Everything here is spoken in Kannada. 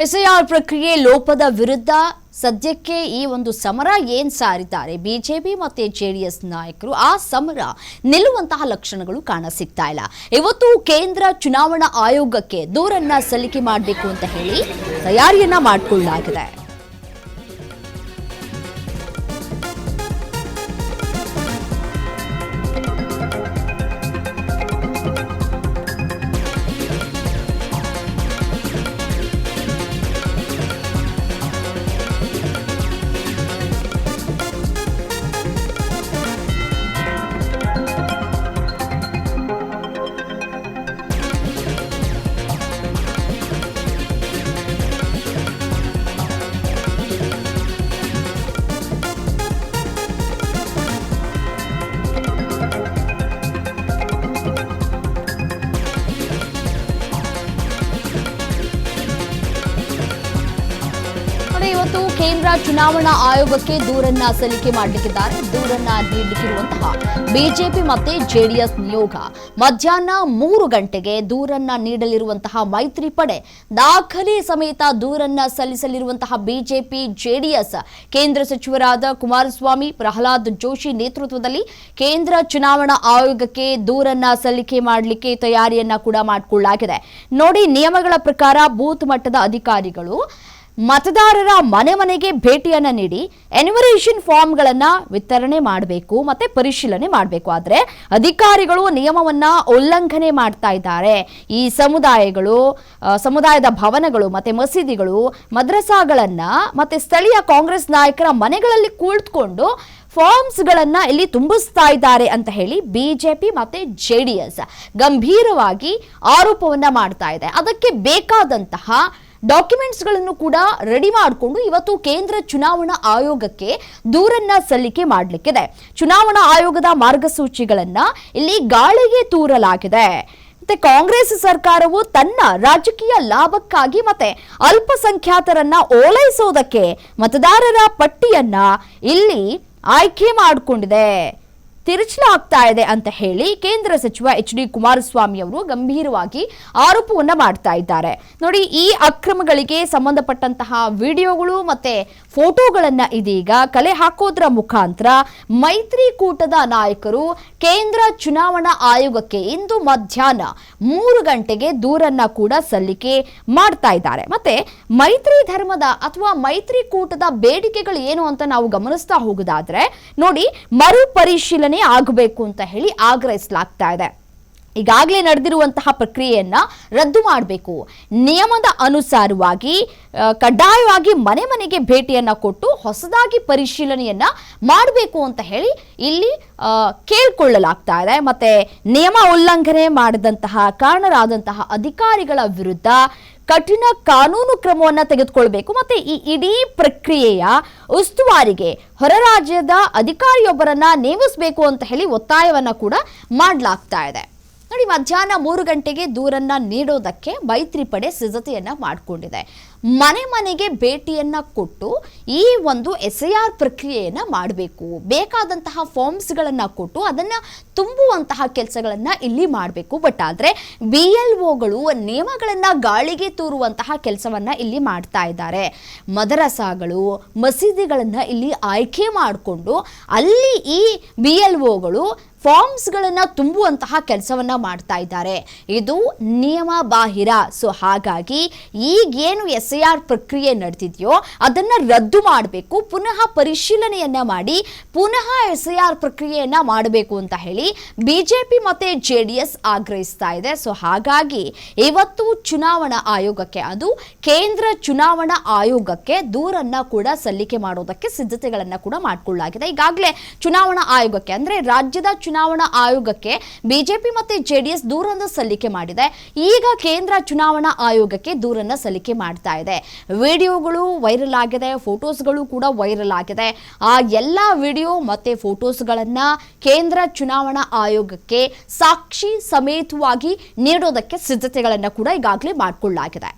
ಎಸ್ಐಆರ್ ಪ್ರಕ್ರಿಯೆ ಲೋಪದ ವಿರುದ್ಧ ಸದ್ಯಕ್ಕೆ ಈ ಒಂದು ಸಮರ ಏನ್ ಸಾರಿದ್ದಾರೆ ಬಿಜೆಪಿ ಮತ್ತೆ ಜೆಡಿಎಸ್ ನಾಯಕರು ಆ ಸಮರ ನಿಲ್ಲುವಂತಹ ಲಕ್ಷಣಗಳು ಕಾಣಸಿಗ್ತಾ ಇಲ್ಲ. ಇವತ್ತು ಕೇಂದ್ರ ಚುನಾವಣಾ ಆಯೋಗಕ್ಕೆ ದೂರನ್ನ ಸಲ್ಲಿಕೆ ಮಾಡಬೇಕು ಅಂತ ಹೇಳಿ ತಯಾರಿಯನ್ನ ಮಾಡಿಕೊಳ್ಳಲಾಗಿದೆ. ಇವತ್ತು ಕೇಂದ್ರ ಚುನಾವಣಾ ಆಯೋಗಕ್ಕೆ ದೂರನ್ನ ಸಲ್ಲಿಕೆ ಮಾಡಲಿಕ್ಕಿದ್ದಾರೆ. ದೂರನ್ನ ನೀಡಲಿಕ್ಕಿರುವಂತಹ ಬಿಜೆಪಿ ಮತ್ತೆ ಜೆಡಿಎಸ್ ನಿಯೋಗ ಮಧ್ಯಾಹ್ನ 3 ಗಂಟೆಗೆ ದೂರನ್ನ ನೀಡಲಿರುವಂತಹ ಮೈತ್ರಿ ಪಡೆ ದಾಖಲೆ ಸಮೇತ ದೂರನ್ನ ಸಲ್ಲಿಸಲಿರುವಂತಹ ಬಿಜೆಪಿ ಜೆಡಿಎಸ್ ಕೇಂದ್ರ ಸಚಿವರಾದ ಕುಮಾರಸ್ವಾಮಿ, ಪ್ರಹ್ಲಾದ್ ಜೋಶಿ ನೇತೃತ್ವದಲ್ಲಿ ಕೇಂದ್ರ ಚುನಾವಣಾ ಆಯೋಗಕ್ಕೆ ದೂರನ್ನ ಸಲ್ಲಿಕೆ ಮಾಡಲಿಕ್ಕೆ ತಯಾರಿಯನ್ನ ಕೂಡ ಮಾಡಿಕೊಳ್ಳಲಾಗಿದೆ. ನೋಡಿ, ನಿಯಮಗಳ ಪ್ರಕಾರ ಬೂತ್ ಮಟ್ಟದ ಅಧಿಕಾರಿಗಳು ಮತದಾರರ ಮನೆ ಮನೆಗೆ ಭೇಟಿಯನ್ನ ನೀಡಿ ಎನ್ಯುಮರೇಷನ್ ಫಾರ್ಮ್ಗಳನ್ನ ವಿತರಣೆ ಮಾಡಬೇಕು ಮತ್ತೆ ಪರಿಶೀಲನೆ ಮಾಡಬೇಕು. ಆದರೆ ಅಧಿಕಾರಿಗಳು ನಿಯಮವನ್ನ ಉಲ್ಲಂಘನೆ ಮಾಡ್ತಾ ಇದ್ದಾರೆ. ಈ ಸಮುದಾಯದ ಭವನಗಳು ಮತ್ತೆ ಮಸೀದಿಗಳು, ಮದ್ರಸಾಗಳನ್ನ ಮತ್ತೆ ಸ್ಥಳೀಯ ಕಾಂಗ್ರೆಸ್ ನಾಯಕರ ಮನೆಗಳಲ್ಲಿ ಕುಳಿತುಕೊಂಡು ಫಾರ್ಮ್ಸ್ಗಳನ್ನ ಇಲ್ಲಿ ತುಂಬಿಸ್ತಾ ಇದ್ದಾರೆ ಅಂತ ಹೇಳಿ ಬಿಜೆಪಿ ಮತ್ತೆ ಜೆಡಿಎಸ್ ಗಂಭೀರವಾಗಿ ಆರೋಪವನ್ನ ಮಾಡ್ತಾ ಇದೆ. ಅದಕ್ಕೆ ಬೇಕಾದಂತಹ ಡಾಕ್ಯುಮೆಂಟ್ಸ್ಗಳನ್ನು ಕೂಡ ರೆಡಿ ಮಾಡಿಕೊಂಡು ಇವತ್ತು ಕೇಂದ್ರ ಚುನಾವಣಾ ಆಯೋಗಕ್ಕೆ ದೂರನ್ನ ಸಲ್ಲಿಕೆ ಮಾಡಲಿಕ್ಕಿದೆ. ಚುನಾವಣಾ ಆಯೋಗದ ಮಾರ್ಗಸೂಚಿಗಳನ್ನ ಇಲ್ಲಿ ಗಾಳಿಗೆ ತೂರಲಾಗಿದೆ. ಮತ್ತೆ ಕಾಂಗ್ರೆಸ್ ಸರ್ಕಾರವು ತನ್ನ ರಾಜಕೀಯ ಲಾಭಕ್ಕಾಗಿ ಮತ್ತೆ ಅಲ್ಪಸಂಖ್ಯಾತರನ್ನ ಓಲೈಸೋದಕ್ಕೆ ಮತದಾರರ ಪಟ್ಟಿಯನ್ನ ಇಲ್ಲಿ ಆಯ್ಕೆ ಮಾಡಿಕೊಂಡಿದೆ, ತಿರುಚಲಾಗ್ತಾ ಇದೆ ಅಂತ ಹೇಳಿ ಕೇಂದ್ರ ಸಚಿವ ಎಚ್.ಡಿ. ಕುಮಾರಸ್ವಾಮಿ ಅವರು ಗಂಭೀರವಾಗಿ ಆರೋಪವನ್ನ ಮಾಡ್ತಾ ಇದ್ದಾರೆ. ನೋಡಿ, ಈ ಅಕ್ರಮಗಳಿಗೆ ಸಂಬಂಧಪಟ್ಟಂತಹ ವಿಡಿಯೋಗಳು ಮತ್ತೆ ಫೋಟೋಗಳನ್ನ ಇದೀಗ ಕಲೆ ಹಾಕೋದ್ರ ಮುಖಾಂತರ ಮೈತ್ರಿಕೂಟದ ನಾಯಕರು ಕೇಂದ್ರ ಚುನಾವಣಾ ಆಯೋಗಕ್ಕೆ ಇಂದು ಮಧ್ಯಾಹ್ನ 3 ಗಂಟೆಗೆ ದೂರನ್ನ ಕೂಡ ಸಲ್ಲಿಕೆ ಮಾಡ್ತಾ ಇದ್ದಾರೆ. ಮತ್ತೆ ಮೈತ್ರಿ ಧರ್ಮದ ಅಥವಾ ಮೈತ್ರಿಕೂಟದ ಬೇಡಿಕೆಗಳು ಏನು ಅಂತ ನಾವು ಗಮನಿಸ್ತಾ ಹೋಗೋದಾದ್ರೆ, ನೋಡಿ, ಮರುಪರಿಶೀಲನೆ ಆಗಬೇಕು ಅಂತ ಹೇಳಿ ಆಗ್ರಹಿಸಲಾಗ್ತಾ ಇದೆ. ಈಗಾಗಲೇ ನಡೆದಿರುವಂತಹ ಪ್ರಕ್ರಿಯೆಯನ್ನ ರದ್ದು ಮಾಡಬೇಕು, ನಿಯಮದ ಅನುಸಾರವಾಗಿ ಕಡ್ಡಾಯವಾಗಿ ಮನೆ ಮನೆಗೆ ಭೇಟಿಯನ್ನ ಕೊಟ್ಟು ಹೊಸದಾಗಿ ಪರಿಶೀಲನೆಯನ್ನ ಮಾಡಬೇಕು ಅಂತ ಹೇಳಿ ಇಲ್ಲಿ ಕೇಳಿಕೊಳ್ಳಲಾಗ್ತಾ ಇದೆ. ಮತ್ತೆ ನಿಯಮ ಉಲ್ಲಂಘನೆ ಮಾಡಿದಂತಹ ಕಾರಣರಾದಂತಹ ಅಧಿಕಾರಿಗಳ ವಿರುದ್ಧ ಕಠಿಣ ಕಾನೂನು ಕ್ರಮವನ್ನು ತೆಗೆದುಕೊಳ್ಬೇಕು. ಮತ್ತೆ ಈ ಇಡೀ ಪ್ರಕ್ರಿಯೆಯ ಉಸ್ತುವಾರಿಗೆ ಹೊರ ರಾಜ್ಯದ ಅಧಿಕಾರಿಯೊಬ್ಬರನ್ನ ನೇಮಿಸಬೇಕು ಅಂತ ಹೇಳಿ ಒತ್ತಾಯವನ್ನ ಕೂಡ ಮಾಡಲಾಗ್ತಾ ಇದೆ. ನೋಡಿ, ಮಧ್ಯಾಹ್ನ 3 ಗಂಟೆಗೆ ದೂರನ್ನ ನೀಡೋದಕ್ಕೆ ಮೈತ್ರಿ ಪಡೆ ಸಿದ್ಧತೆಯನ್ನ ಮಾಡಿಕೊಂಡಿದೆ. ಮನೆ ಮನೆಗೆ ಭೇಟಿಯನ್ನ ಕೊಟ್ಟು ಈ ಒಂದು ಎಸ್ಐಆರ್ ಪ್ರಕ್ರಿಯೆಯನ್ನ ಮಾಡಬೇಕು, ಬೇಕಾದಂತಹ ಫಾರ್ಮ್ಸ್ಗಳನ್ನ ಕೊಟ್ಟು ಅದನ್ನ ತುಂಬುವಂತಹ ಕೆಲಸಗಳನ್ನ ಇಲ್ಲಿ ಮಾಡಬೇಕು. ಬಟ್ ಆದ್ರೆ BLOಗಳು ನಿಯಮಗಳನ್ನ ಗಾಳಿಗೆ ತೂರುವಂತಹ ಕೆಲಸವನ್ನ ಇಲ್ಲಿ ಮಾಡ್ತಾ ಇದ್ದಾರೆ. ಮದರಸಾಗಳು, ಮಸೀದಿಗಳನ್ನ ಇಲ್ಲಿ ಆಯ್ಕೆ ಮಾಡಿಕೊಂಡು ಅಲ್ಲಿ ಈ BLOಗಳು ಫಾರ್ಮ್ಸ್ಗಳನ್ನ ತುಂಬುವಂತಹ ಕೆಲಸವನ್ನ ಮಾಡ್ತಾ ಇದ್ದಾರೆ. ಇದು ನಿಯಮ ಬಾಹಿರ. ಸೊ ಹಾಗಾಗಿ ಈಗೇನು ಎಸ್ಐಆರ್ ಪ್ರಕ್ರಿಯೆ ನಡೆದಿದೆಯೋ ಅದನ್ನ ರದ್ದು ಮಾಡಬೇಕು, ಪುನಃ ಪರಿಶೀಲನೆಯನ್ನ ಮಾಡಿ ಪುನಃ ಎಸ್ಐಆರ್ ಪ್ರಕ್ರಿಯೆಯನ್ನ ಮಾಡಬೇಕು ಅಂತ ಹೇಳಿ ಬಿಜೆಪಿ ಮತ್ತೆ ಜೆಡಿಎಸ್ ಆಗ್ರಹಿಸ್ತಾ ಇದೆ. ಸೊ ಹಾಗಾಗಿ ಇವತ್ತು ಚುನಾವಣಾ ಆಯೋಗಕ್ಕೆ, ಅದು ಕೇಂದ್ರ ಚುನಾವಣಾ ಆಯೋಗಕ್ಕೆ ದೂರನ್ನ ಕೂಡ ಸಲ್ಲಿಕೆ ಮಾಡೋದಕ್ಕೆ ಸಿದ್ಧತೆಗಳನ್ನ ಕೂಡ ಮಾಡಿಕೊಳ್ಳಲಾಗಿದೆ. ಈಗಾಗಲೇ ಚುನಾವಣಾ ಆಯೋಗಕ್ಕೆ ಅಂದ್ರೆ ರಾಜ್ಯದ ಚುನಾವಣಾ ಆಯೋಗಕ್ಕೆ ಬಿಜೆಪಿ ಮತ್ತೆ ಜೆಡಿಎಸ್ ದೂರನ್ನ ಸಲ್ಲಿಕೆ ಮಾಡಿದೆ. ಈಗ ಕೇಂದ್ರ ಚುನಾವಣಾ ಆಯೋಗಕ್ಕೆ ದೂರನ್ನ ಸಲ್ಲಿಕೆ ಮಾಡ್ತಾ ಇದೆ. ವಿಡಿಯೋಗಳು ವೈರಲ್ ಆಗಿದೆ, ಫೋಟೋಸ್ಗಳು ಕೂಡ ವೈರಲ್ ಆಗಿದೆ. ಆ ಎಲ್ಲಾ ವಿಡಿಯೋ ಮತ್ತೆ ಫೋಟೋಸ್ಗಳನ್ನ ಕೇಂದ್ರ ಚುನಾವಣಾ ಆಯೋಗಕ್ಕೆ ಸಾಕ್ಷಿ ಸಮೇತವಾಗಿ ನೀಡೋದಕ್ಕೆ ಸಿದ್ಧತೆಗಳನ್ನ ಕೂಡ ಈಗಾಗಲೇ ಮಾಡಿಕೊಳ್ಳಲಾಗಿದೆ.